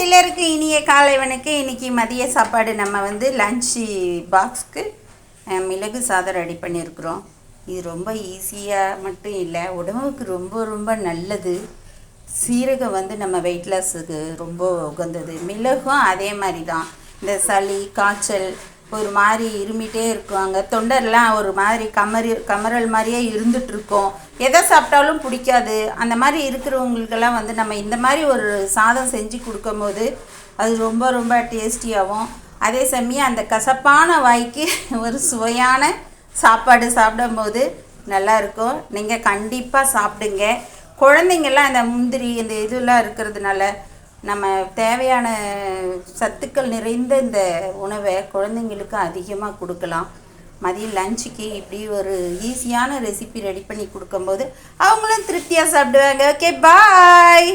எல்லாருக்கும் இனிய காலை வணக்கம். இன்றைக்கி மதிய சாப்பாடு நம்ம லஞ்சு பாக்ஸ்க்கு மிளகு சாதம் ரெடி பண்ணியிருக்கிறோம். இது ரொம்ப ஈஸியாக மட்டும் இல்லை, உடம்புக்கு ரொம்ப ரொம்ப நல்லது. சீரகம் நம்ம வெயிட் லாஸுக்கு ரொம்ப உகந்தது. மிளகும் அதே மாதிரி தான். இந்த சளி காய்ச்சல் ஒரு மாதிரி இருமிட்டே இருக்குவாங்க, தொண்டர்லாம் ஒரு மாதிரி கமரல் மாதிரியே இருந்துகிட்ருக்கோம், எதை சாப்பிட்டாலும் பிடிக்காது. அந்த மாதிரி இருக்கிறவங்களுக்கெல்லாம் நம்ம இந்த மாதிரி ஒரு சாதம் செஞ்சு கொடுக்கும்போது அது ரொம்ப ரொம்ப டேஸ்டியாகவும், அதே சமயம் அந்த கசப்பான வாய்க்கு ஒரு சுவையான சாப்பாடு சாப்பிடும்போது நல்லாயிருக்கும். நீங்கள் கண்டிப்பாக சாப்பிடுங்க. குழந்தைங்கள்லாம் அந்த முந்திரி இந்த இதெல்லாம் இருக்கிறதுனால நம்ம தேவையான சத்துக்கள் நிறைந்த இந்த உணவை குழந்தைங்களுக்கு அதிகமாக கொடுக்கலாம். மதியம் லஞ்சுக்கு இப்படி ஒரு ஈஸியான ரெசிபி ரெடி பண்ணி கொடுக்கும்போது அவங்களும் திருப்தியாக சாப்பிடுவாங்க. ஓகே, பாய்.